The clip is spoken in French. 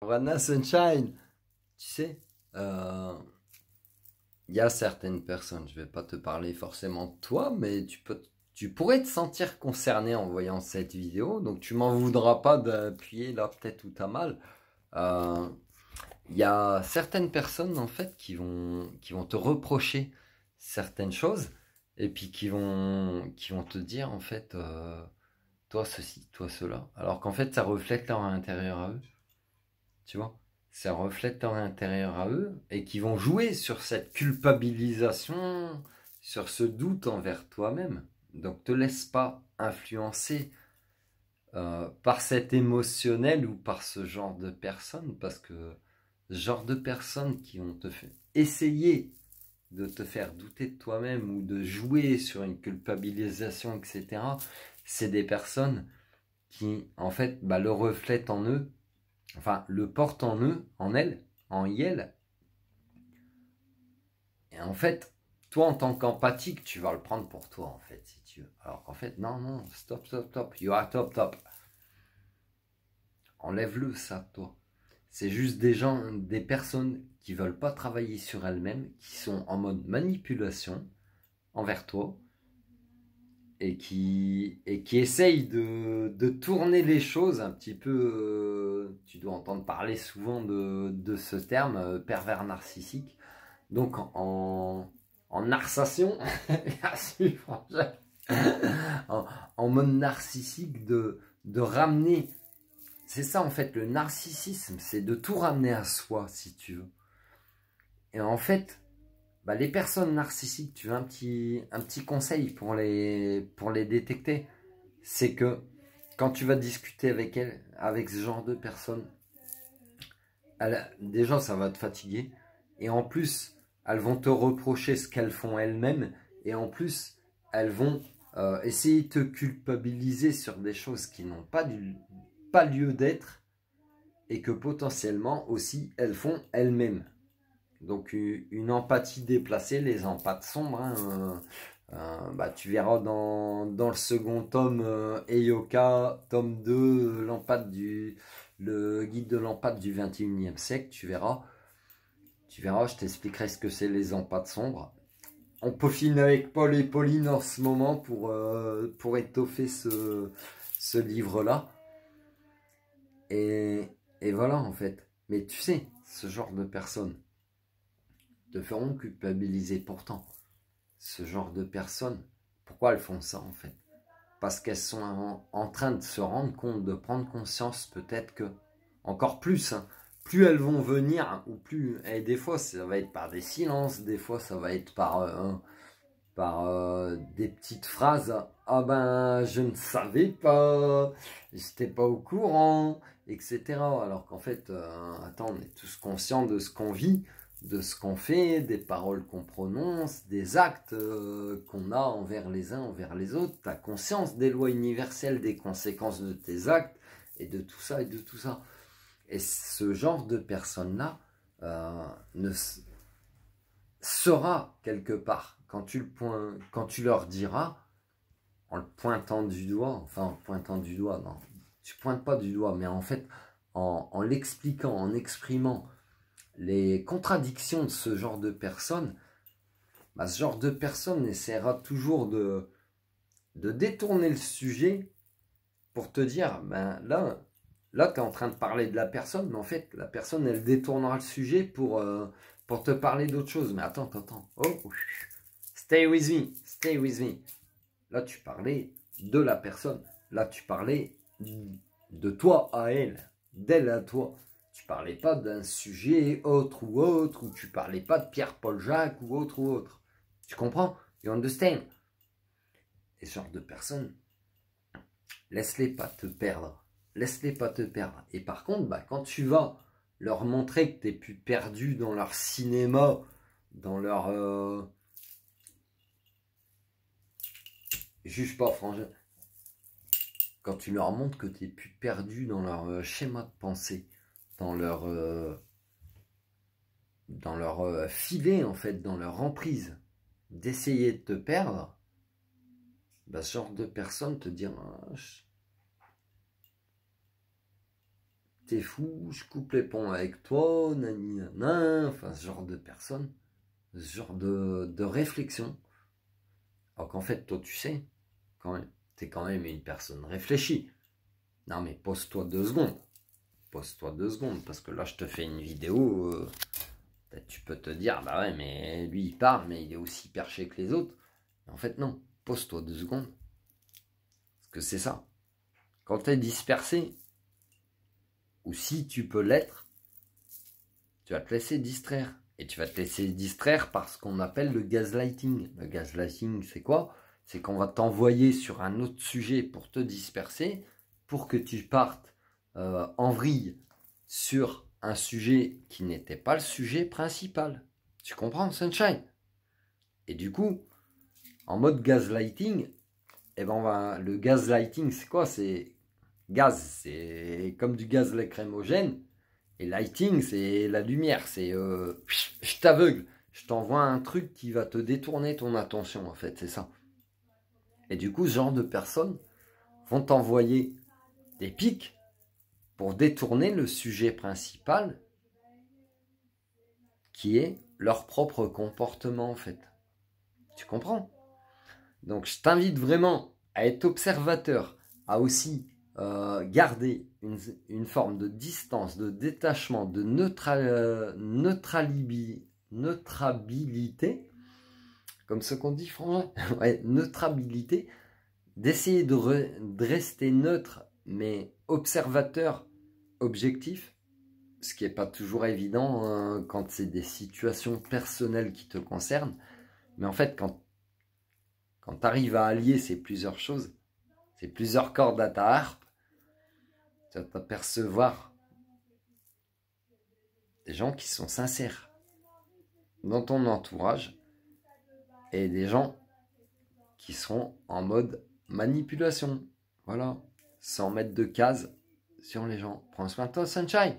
Rana Sunshine, tu sais, euh, il y a certaines personnes, je vais pas te parler forcément de toi, mais tu pourrais te sentir concerné en voyant cette vidéo, donc tu m'en voudras pas d'appuyer là peut-être où t'as mal. Euh, Il y a certaines personnes en fait qui vont te reprocher certaines choses et puis qui vont te dire en fait toi ceci, toi cela, alors qu'en fait ça reflète leur intérieur à eux. Tu vois, ça reflète leur intérieur à eux et qui vont jouer sur cette culpabilisation, sur ce doute envers toi-même. Donc te laisse pas influencer par cet émotionnel ou par ce genre de personnes, parce que ce genre de personnes qui vont te faire essayer de te faire douter de toi-même ou de jouer sur une culpabilisation, etc., c'est des personnes qui, en fait, le reflètent en eux, enfin, le portent en eux, en elles, en yel. Et en fait, toi, en tant qu'empathique, tu vas le prendre pour toi, en fait, si tu veux. Alors qu'en fait, non, non, stop, stop, stop. You are top, top. Enlève-le, ça, toi. C'est juste des gens, des personnes qui veulent pas travailler sur elles-mêmes, qui sont en mode manipulation envers toi et qui essayent de tourner les choses un petit peu. Tu dois entendre parler souvent de ce terme, pervers narcissique. Donc en narcation, en mode narcissique de ramener. C'est ça en fait, le narcissisme, c'est de tout ramener à soi, si tu veux. Et en fait, les personnes narcissiques, tu veux un petit conseil pour les détecter, c'est que quand tu vas discuter avec elles, avec ce genre de personnes, déjà ça va te fatiguer, et en plus, elles vont te reprocher ce qu'elles font elles-mêmes, et en plus, elles vont essayer de te culpabiliser sur des choses qui n'ont pas lieu d'être, et que potentiellement aussi elles font elles-mêmes. Donc une empathie déplacée, les empathes sombres, hein, tu verras dans le second tome Eyoka, tome 2, le guide de l'empathe du 21e siècle, tu verras, je t'expliquerai ce que c'est les empathes sombres. On peaufine avec Paul et Pauline en ce moment pour étoffer ce livre-là. Et voilà en fait. Mais tu sais, ce genre de personnes te feront culpabiliser pourtant. Ce genre de personnes, pourquoi elles font ça en fait? Parce qu'elles sont en train de se rendre compte, de prendre conscience peut-être que, encore plus, hein, plus elles vont venir, ou plus, et des fois ça va être par des silences, des fois ça va être par des petites phrases. Ah ben je ne savais pas, j'étais pas au courant, etc. Alors qu'en fait, attends, on est tous conscients de ce qu'on vit, de ce qu'on fait, des paroles qu'on prononce, des actes qu'on a envers les uns, envers les autres. Tu as conscience des lois universelles, des conséquences de tes actes, et de tout ça, et de tout ça. Et ce genre de personnes-là ne sera quelque part, quand tu leur diras, en le pointant du doigt, enfin en pointant du doigt, non, tu pointes pas du doigt, mais en fait, en l'expliquant, en exprimant les contradictions de ce genre de personnes, ce genre de personne essaiera toujours de détourner le sujet pour te dire, là tu es en train de parler de la personne, mais en fait, la personne, elle détournera le sujet pour te parler d'autre chose. Mais attends, attends, oh, stay with me, stay with me. Là, tu parlais de la personne. Là, tu parlais de toi à elle, d'elle à toi. Tu parlais pas d'un sujet autre, ou tu parlais pas de Pierre-Paul Jacques ou autre. Tu comprends? You understand? Et ce genre de personnes, laisse-les pas te perdre. Laisse-les pas te perdre. Et par contre, quand tu vas leur montrer que tu n'es plus perdu dans leur cinéma, dans leur... juge pas, franchement. Quand tu leur montres que tu n'es plus perdu dans leur schéma de pensée, dans leur filet, en fait, dans leur emprise, d'essayer de te perdre, ce genre de personne te dira... t'es fou, je coupe les ponts avec toi, nani nana, enfin ce genre de personne, ce genre de réflexion. Alors qu'en fait, toi, tu sais, quand même, t'es quand même une personne réfléchie. Non mais pose-toi 2 secondes. Pose-toi 2 secondes, parce que là, je te fais une vidéo, tu peux te dire, bah ouais, mais lui, il parle, mais il est aussi perché que les autres. Mais en fait, non. Pose-toi 2 secondes. Parce que c'est ça. Quand tu es dispersé, ou si tu peux l'être, tu vas te laisser distraire. Et tu vas te laisser distraire par ce qu'on appelle le gaslighting. Le gaslighting, c'est quoi? C'est qu'on va t'envoyer sur un autre sujet pour te disperser, pour que tu partes en vrille sur un sujet qui n'était pas le sujet principal. Tu comprends, Sunshine? Et du coup, en mode gaslighting, eh ben le gaslighting, c'est quoi? C'est gaz, c'est comme du gaz lacrymogène. Et lighting, c'est la lumière. C'est je t'aveugle. Je t'envoie un truc qui va te détourner ton attention, en fait. C'est ça. Et du coup, ce genre de personnes vont t'envoyer des pics pour détourner le sujet principal qui est leur propre comportement, en fait. Tu comprends? Donc, je t'invite vraiment à être observateur, à aussi garder une forme de distance, de détachement, de neutrabilité, comme ce qu'on dit, franchement, ouais, neutrabilité, d'essayer de rester neutre, mais observateur, objectif, ce qui n'est pas toujours évident quand c'est des situations personnelles qui te concernent. Mais en fait, quand tu arrives à allier ces plusieurs choses, ces plusieurs cordes à ta harpe, tu vas t'apercevoir des gens qui sont sincères dans ton entourage et des gens qui seront en mode manipulation. Voilà, sans mettre de cases sur les gens. Prends soin de toi, Sunshine.